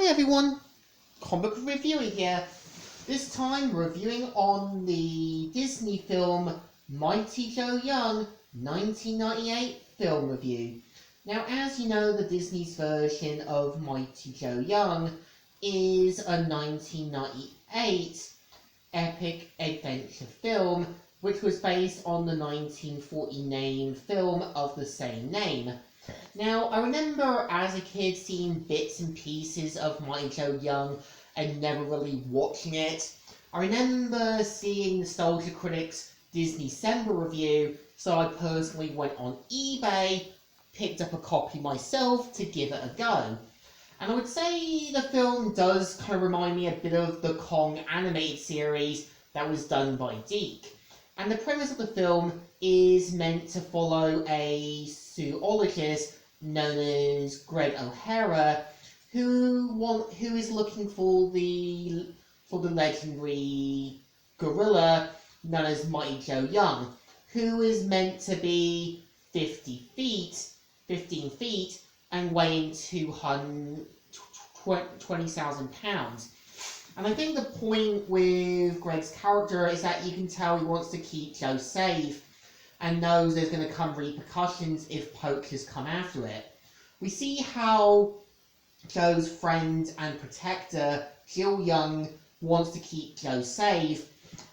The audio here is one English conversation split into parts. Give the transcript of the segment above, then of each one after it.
Hi everyone, Comic Reviewer here. This time reviewing on the Disney film Mighty Joe Young 1998 film review. Now, as you know, the Disney's version of Mighty Joe Young is a 1998 epic adventure film which was based on the 1940 film of the same name. Now, I remember as a kid seeing bits and pieces of Mighty Joe Young and never really watching it. I remember seeing Nostalgia Critic's Disneycember review, so I personally went on eBay, picked up a copy myself to give it a go. And I would say the film does kind of remind me a bit of the Kong animated series that was done by DiC. And the premise of the film is meant to follow a zoologist known as Greg O'Hara, who is looking for the legendary gorilla known as Mighty Joe Young, who is meant to be 15 feet, and weighing 20,000 pounds. And I think the point with Greg's character is that you can tell he wants to keep Joe safe and knows there's going to come repercussions if poachers come after it. We see how Joe's friend and protector, Jill Young, wants to keep Joe safe,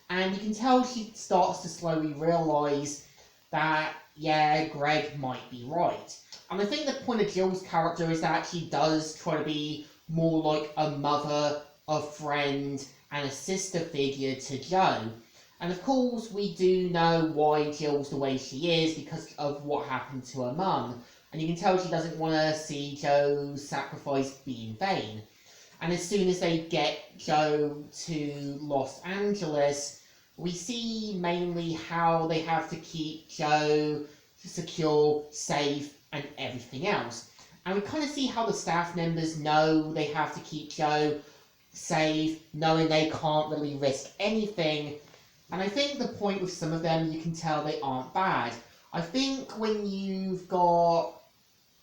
and you can tell she starts to slowly realise that, yeah, Greg might be right. And I think the point of Jill's character is that she does try to be more like a mother, a friend, and a sister figure to Joe. And of course, we do know why Jill's the way she is because of what happened to her mum. And you can tell she doesn't want to see Joe's sacrifice be in vain. And as soon as they get Joe to Los Angeles, we see mainly how they have to keep Joe secure, safe, and everything else. And we kind of see how the staff members know they have to keep Joe safe, knowing they can't really risk anything. And I think the point with some of them, you can tell they aren't bad. I think when you've got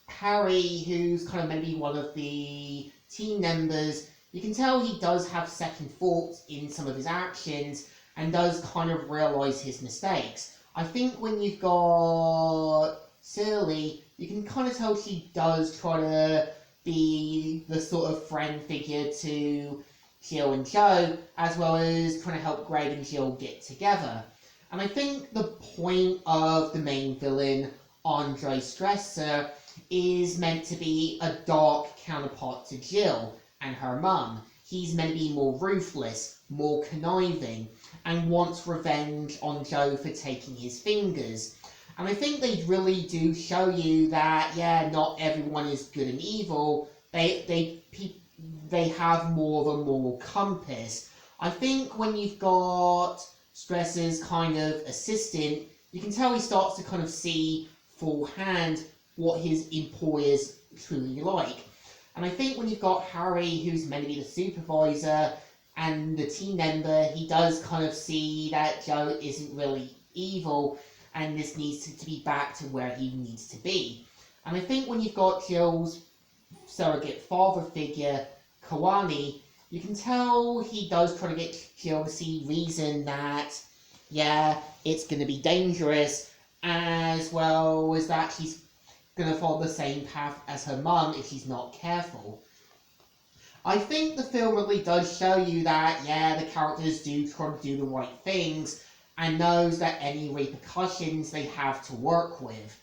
Harry, who's kind of maybe one of the team members, you can tell he does have second thoughts in some of his actions and does kind of realise his mistakes. I think when you've got Shirley, you can kind of tell she does try to be the sort of friend figure to Jill and Joe, as well as trying to help Greg and Jill get together. And I think the point of the main villain, Andre Stresser, is meant to be a dark counterpart to Jill and her mum. He's meant to be more ruthless, more conniving, and wants revenge on Joe for taking his fingers. And I think they really do show you that, yeah, not everyone is good and evil. They have more of a moral compass. I think when you've got Stresser's kind of assistant, you can tell he starts to kind of see full hand what his employers truly like. And I think when you've got Harry, who's meant to be the supervisor, and the team member, he does kind of see that Joe isn't really evil, and this needs to be back to where he needs to be. And I think when you've got Jill's surrogate father figure, Kawani, you can tell he does try to get Jill to see reason that, yeah, it's going to be dangerous, as well as that she's going to follow the same path as her mum if she's not careful. I think the film really does show you that, yeah, the characters do try to do the right things, and knows that any repercussions they have to work with.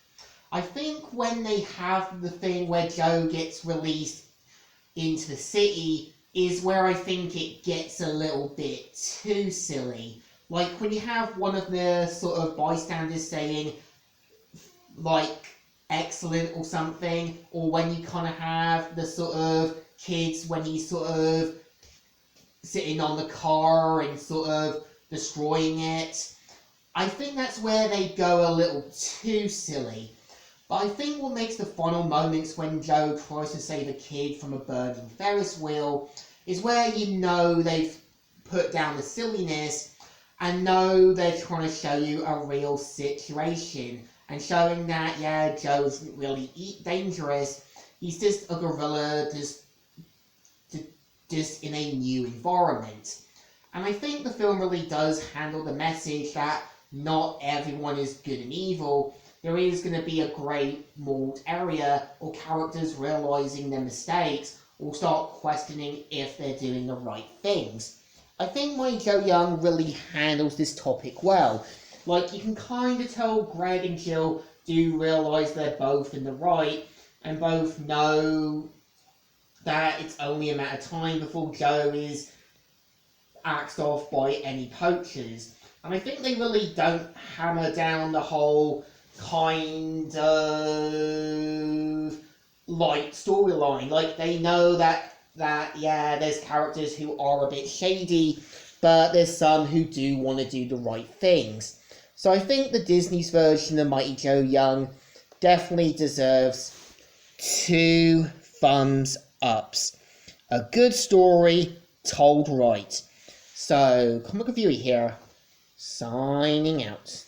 I think when they have the thing where Joe gets released into the city is where I think it gets a little bit too silly. Like when you have one of the sort of bystanders saying, like, excellent or something, or when you kind of have the sort of kids when he's sort of sitting on the car and sort of destroying it. I think that's where they go a little too silly. But I think what makes the final moments when Joe tries to save a kid from a burning Ferris wheel is where you know they've put down the silliness and know they're trying to show you a real situation and showing that, yeah, Joe isn't really dangerous. He's just a gorilla just just in a new environment. And I think the film really does handle the message that not everyone is good and evil. There is going to be a grey mold area, or characters realising their mistakes, or start questioning if they're doing the right things. I think My Joe Young really handles this topic well. Like, you can kind of tell Greg and Jill do realise they're both in the right, and both know that it's only a matter of time before Joe is axed off by any poachers. And I think they really don't hammer down the whole kind of light storyline. Like, they know that yeah, there's characters who are a bit shady, but there's some who do want to do the right things. So I think the Disney's version of Mighty Joe Young definitely deserves 2 thumbs ups. A good story told right. So, Comic Review here, signing out.